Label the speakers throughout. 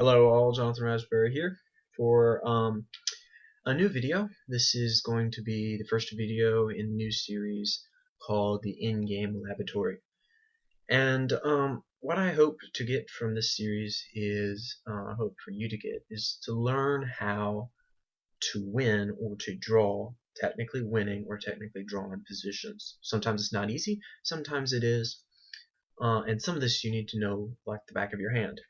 Speaker 1: Hello all, Jonathan Raspberry here for a new video. This is going to be the first video in a new series called the Endgame Laboratory. And what I hope to get from this series is, I hope for you to get, is to learn how to win or to draw technically winning or technically drawn positions. Sometimes it's not easy, sometimes it is, and some of this you need to know like the back of your hand.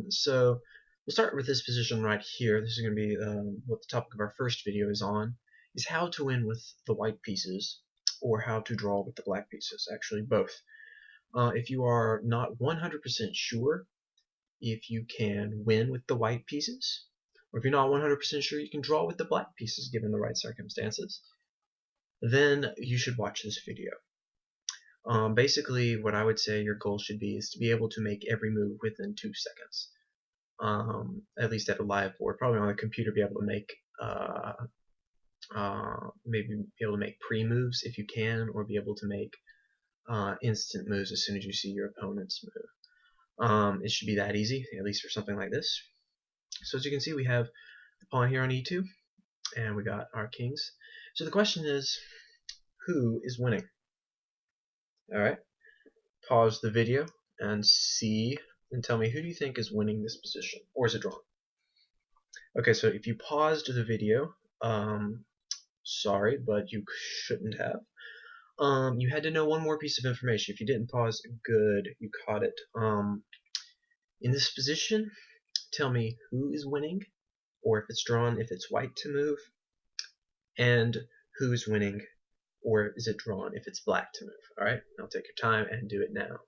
Speaker 1: So we'll start with this position right here. This is going to be what the topic of our first video is on, is how to win with the white pieces or how to draw with the black pieces, actually both. If you are not 100% sure if you can win with the white pieces, or if you're not 100% sure you can draw with the black pieces given the right circumstances, then you should watch this video. Basically, what I would say your goal should be is to be able to make every move within 2 seconds. At least at a live board. Probably on the computer, be able to make maybe be able to make pre-moves if you can, or be able to make instant moves as soon as you see your opponent's move. It should be that easy, at least for something like this. So as you can see, we have the pawn here on e2, and we got our kings. So the question is, who is winning? Alright, pause the video and see, and tell me, who do you think is winning this position, or is it drawn? Okay, so if you paused the video, sorry, but you shouldn't have. You had to know one more piece of information. If you didn't pause, good, you caught it. In this position, tell me who is winning, or if it's drawn, if it's white to move, and who's winning, or is it drawn if it's black to move. Alright, I'll take your time and do it now.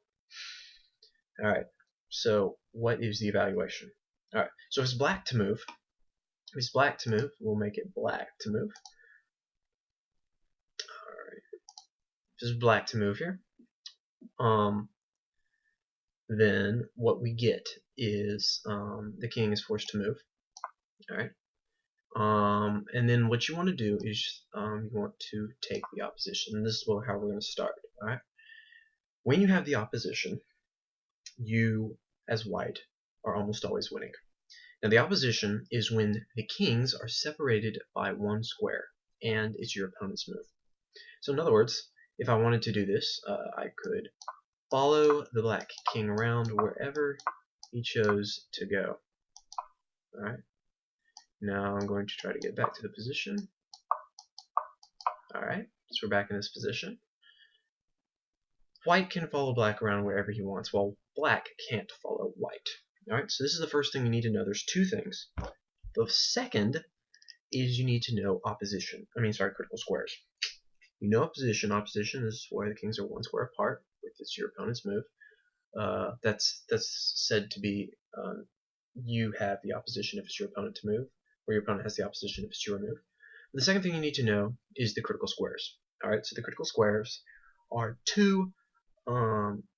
Speaker 1: Alright, so what is the evaluation? Alright, so if it's black to move, we'll make it black to move. Alright, if it's black to move here, then what we get is the king is forced to move. Alright, and then what you want to do is you want to take the opposition. And this is how we're going to start. Alright, when you have the opposition, you as white are almost always winning. Now the opposition is when the kings are separated by one square, and it's your opponent's move. So in other words, if I wanted to do this, I could follow the black king around wherever he chose to go. Alright, now I'm going to try to get back to the position. Alright, so we're back in this position. White can follow black around wherever he wants, while black can't follow white. Alright, so this is the first thing you need to know. There's two things. The second is you need to know opposition. Critical squares. You know opposition. Opposition is where the kings are one square apart, if it's your opponent's move. That's said to be you have the opposition if it's your opponent to move, or your opponent has the opposition if it's your move. The second thing you need to know is the critical squares. Alright, so the critical squares are two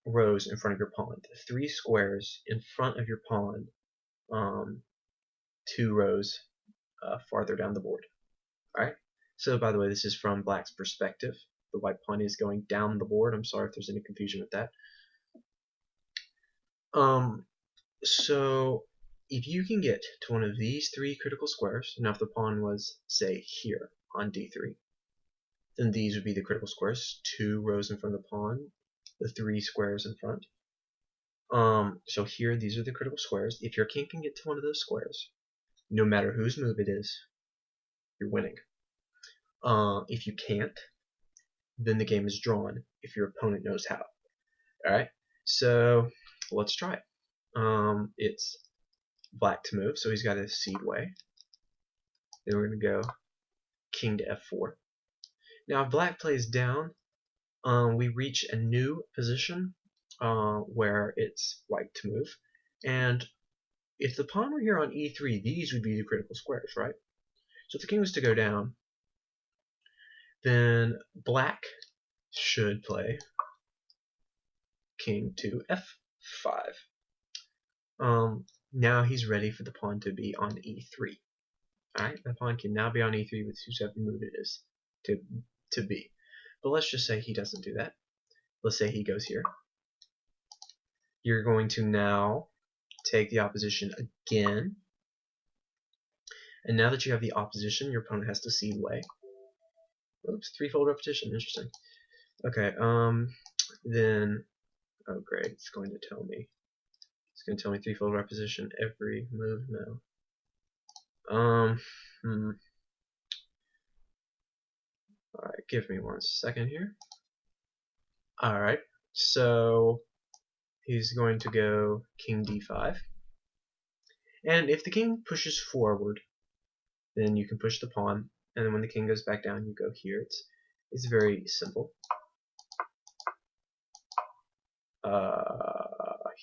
Speaker 1: rows in front of your pawn. 3 squares in front of your pawn, 2 rows farther down the board. Alright, so by the way, this is from black's perspective. The white pawn is going down the board. I'm sorry if there's any confusion with that. So if you can get to one of these 3 critical squares, now if the pawn was, say, here on d3, then these would be the critical squares, 2 rows in front of the pawn, the 3 squares in front. So here, these are the critical squares. If your king can get to one of those squares, no matter whose move it is, you're winning. If you can't, then the game is drawn if your opponent knows how. Alright, so let's try it. It's black to move, so he's got a seed way. Then we're going to go king to f4. Now if black plays down, we reach a new position where it's white to move. And if the pawn were here on e3, these would be the critical squares, right? So if the king was to go down, then black should play king to f5. Now he's ready for the pawn to be on e3. Alright, the pawn can now be on e3 with whoever move it is to be. But let's just say he doesn't do that. Let's say he goes here. You're going to now take the opposition again. And now that you have the opposition, your opponent has to cede way. Oops, threefold repetition, interesting. Okay, then, oh great, it's going to tell me threefold repetition every move now. Alright, give me 1 second here. Alright, so he's going to go king d5. And if the king pushes forward, then you can push the pawn, and then when the king goes back down, you go here. It's very simple.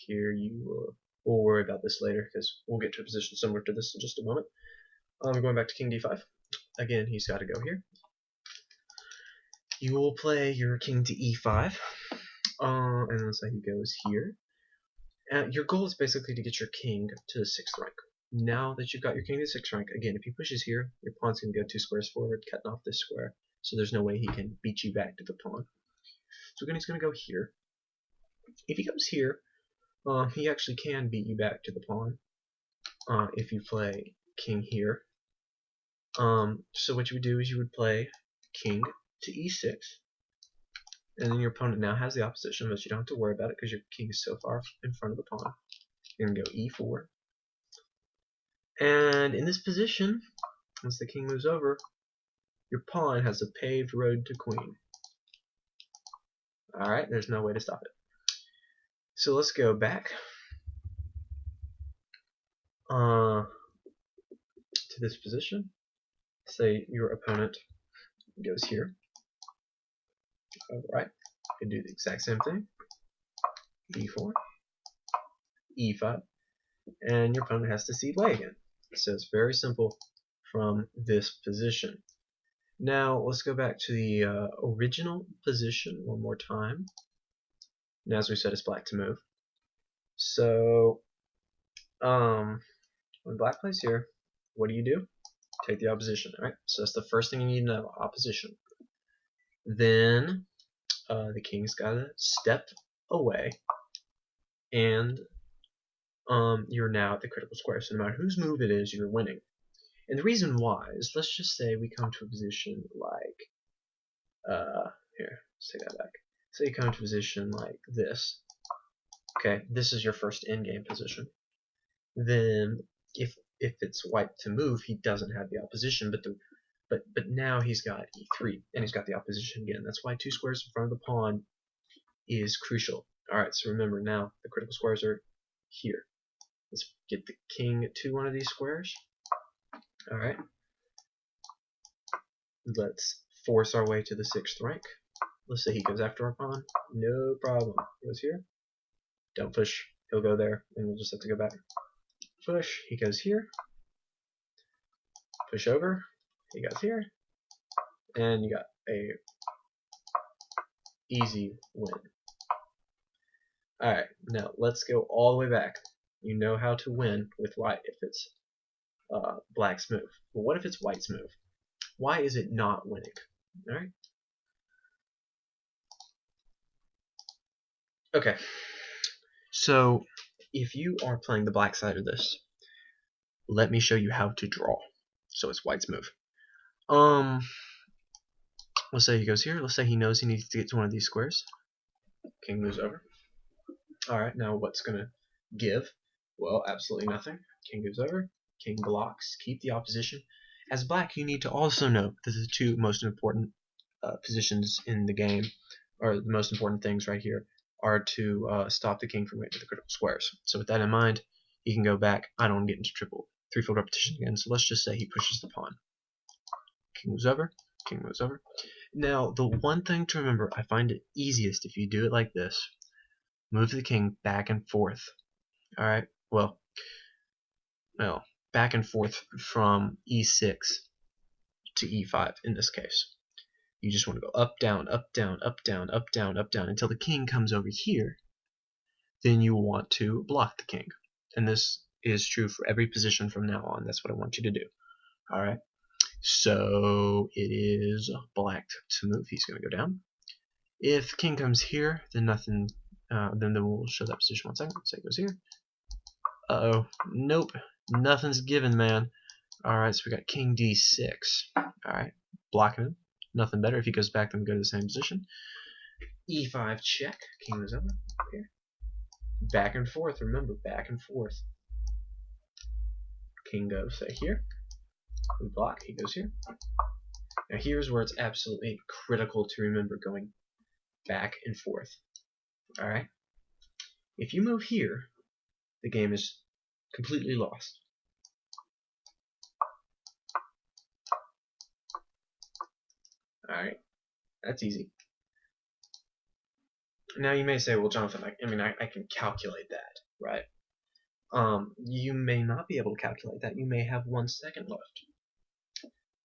Speaker 1: Here we'll worry about this later because we'll get to a position similar to this in just a moment. Going back to king d5. Again, he's got to go here. You will play your king to e5, and let's say he goes here. Your goal is basically to get your king to the 6th rank. Now that you've got your king to the 6th rank, again, if he pushes here, your pawn's going to go 2 squares forward, cutting off this square. So there's no way he can beat you back to the pawn. So again, he's going to go here. If he goes here, he actually can beat you back to the pawn if you play king here. So what you would do is you would play king to e6, and then your opponent now has the opposition, but you don't have to worry about it because your king is so far in front of the pawn. You're going to go e4. And in this position, once the king moves over, your pawn has a paved road to queen. Alright, there's no way to stop it. So let's go back to this position. Say your opponent goes here. Alright, you can do the exact same thing. e4, e5, and your opponent has to cede way again. So it's very simple from this position. Now let's go back to the original position one more time. And as we said, it's black to move. So when black plays here, what do? Take the opposition. Alright, so that's the first thing you need to know, opposition. Then the king's got to step away, and you're now at the critical square. So no matter whose move it is, you're winning. And the reason why is, let's just say we come to a position like, here, let's take that back. So you come to a position like this. Okay, this is your first endgame position. Then, if it's white to move, he doesn't have the opposition, but now he's got e3, and he's got the opposition again. That's why 2 squares in front of the pawn is crucial. Alright, so remember now, the critical squares are here. Let's get the king to one of these squares. Alright. Let's force our way to the 6th rank. Let's say he goes after our pawn. No problem. He goes here. Don't push. He'll go there, and we'll just have to go back. Push. He goes here. Push over. He goes here. And you got a easy win. Alright, now let's go all the way back. You know how to win with white if it's black's move. But what if it's white's move? Why is it not winning? Alright. Okay. So if you are playing the black side of this, let me show you how to draw. So it's white's move. Let's say he goes here. Let's say he knows he needs to get to one of these squares. King moves over. Alright, now what's gonna give? Well, absolutely nothing. King goes over. King blocks. Keep the opposition. As black, you need to also know that the 2 most important positions in the game, or the most important things right here, are to stop the king from getting to the critical squares. So with that in mind, he can go back. I don't want to get into threefold repetition again, so let's just say he pushes the pawn. King moves over. King moves over. Now, the one thing to remember, I find it easiest if you do it like this. Move the king back and forth. Alright, well, back and forth from e6 to e5 in this case. You just want to go up, down, up, down, up, down, up, down, up, down until the king comes over here. Then you want to block the king. And this is true for every position from now on. That's what I want you to do. Alright, so it is black to move. He's going to go down. If king comes here, then nothing. Then we'll show that position 1 second. So it goes here. Uh-oh. Nope. Nothing's given, man. Alright, so we got king d6. Alright, blocking him. Nothing better. If he goes back, then we go to the same position. e5 check. King goes over. Here. Back and forth. Remember, back and forth. King goes here. We block. He goes here. Now here's where it's absolutely critical to remember going back and forth. Alright? If you move here, the game is completely lost. Alright? That's easy. Now you may say, well, Jonathan, I can calculate that, right? You may not be able to calculate that. You may have 1 second left.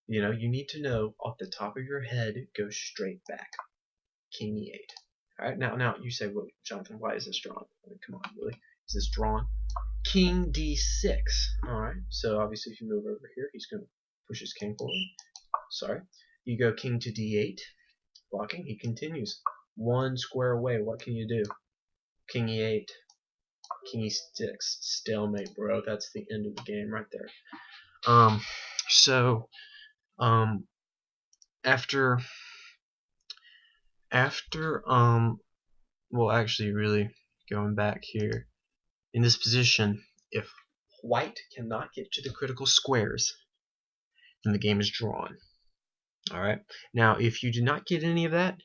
Speaker 1: You know, you need to know off the top of your head, go straight back. King e8. Alright, now you say, well, Jonathan, why is this drawn? I mean, come on, really? Is this drawn? King d6. Alright, so obviously if you move over here, he's going to push his king forward. Sorry. You go king to d8. Blocking. He continues. 1 square away. What can you do? King e8. King e6. Stalemate, bro. That's the end of the game right there. After well, actually, really going back here in this position, if white cannot get to the critical squares, then the game is drawn. Alright, now if you do not get any of that,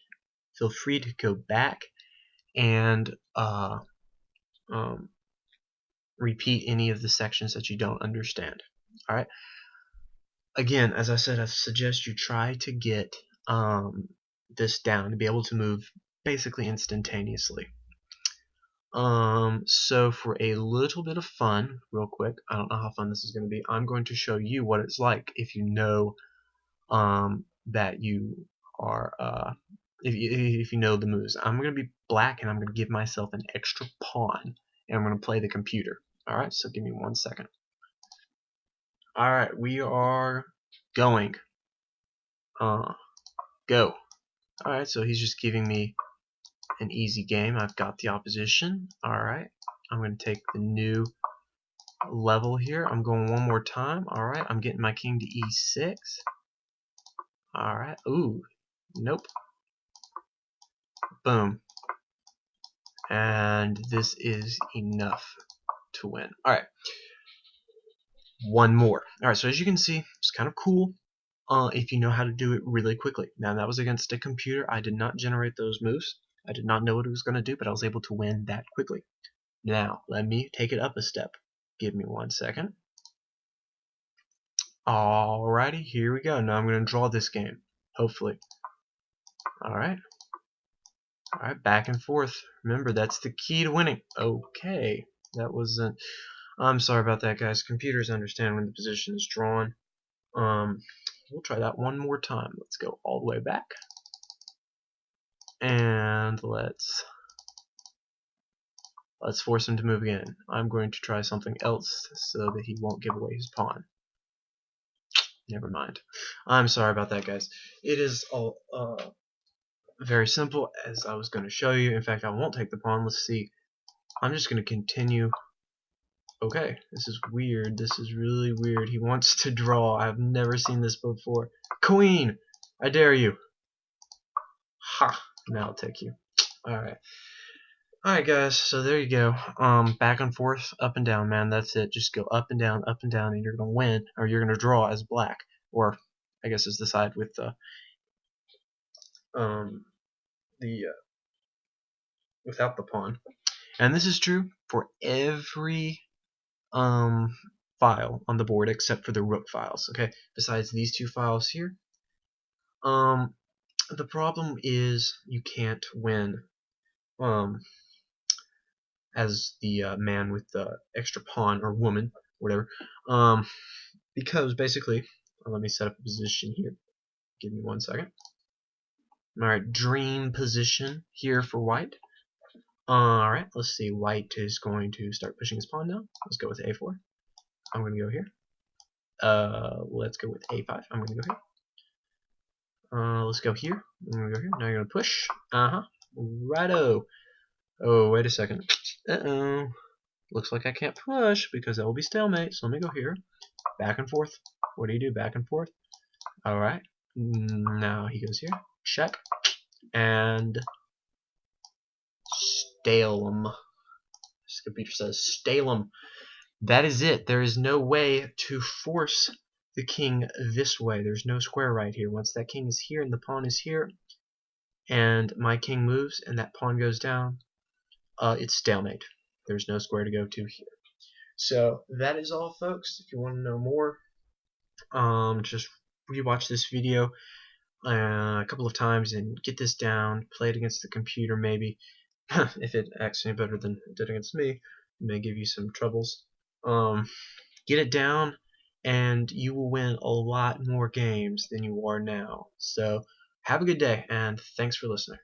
Speaker 1: feel free to go back and repeat any of the sections that you don't understand. Alright, again, as I said, I suggest you try to get this down to be able to move basically instantaneously. So for a little bit of fun, real quick, I don't know how fun this is going to be, I'm going to show you what it's like if you know that you are if you know the moves. I'm going to be black and I'm going to give myself an extra pawn and I'm going to play the computer. Alright, so give me 1 second. Alright, we are going. Go. Alright, so he's just giving me an easy game. I've got the opposition. Alright, I'm going to take the new level here. I'm going one more time. Alright, I'm getting my king to e6. Alright, ooh, nope. Boom. And this is enough to win. Alright, one more. Alright, so as you can see, it's kind of cool if you know how to do it really quickly. Now, that was against a computer. I did not generate those moves. I did not know what it was going to do, but I was able to win that quickly. Now, let me take it up a step. Give me 1 second. Alrighty, here we go. Now I'm going to draw this game, hopefully. Alright. Alright, back and forth. Remember, that's the key to winning. Okay, that wasn't... I'm sorry about that, guys. Computers understand when the position is drawn. We'll try that one more time. Let's go all the way back. And let's force him to move again. I'm going to try something else so that he won't give away his pawn. Never mind. I'm sorry about that, guys. It is all very simple, as I was going to show you. In fact, I won't take the pawn. Let's see. I'm just going to continue. Okay, this is weird. This is really weird. He wants to draw. I've never seen this before. Queen! I dare you. Ha! Now I'll take you. Alright. Alright, guys, so there you go. Back and forth, up and down, man. That's it. Just go up and down, and you're gonna win, or you're gonna draw as black, or I guess is the side with without the pawn. And this is true for every file on the board except for the rook files. Okay, besides these two files here. The problem is you can't win as the man with the extra pawn or woman, whatever, because basically, let me set up a position here. Give me 1 second. Alright, dream position here for white. Alright, let's see. White is going to start pushing his pawn down. Let's go with a4. I'm going to go here. Let's go with a5. I'm going to go here. Let's go here. I'm going to go here. Now you're going to push. Righto. Oh, wait a second. Uh-oh. Looks like I can't push because that will be stalemate. So let me go here. Back and forth. What do you do? Back and forth. Alright. Now he goes here. Check. And Stalem. This computer says Stalem. That is it. There is no way to force the king this way. There's no square right here. Once that king is here and the pawn is here, and my king moves and that pawn goes down, it's stalemate. There's no square to go to here. So that is all, folks. If you want to know more, just rewatch this video a couple of times and get this down. Play it against the computer, maybe. If it acts any better than it did against me, it may give you some troubles. Get it down, and you will win a lot more games than you are now. So have a good day, and thanks for listening.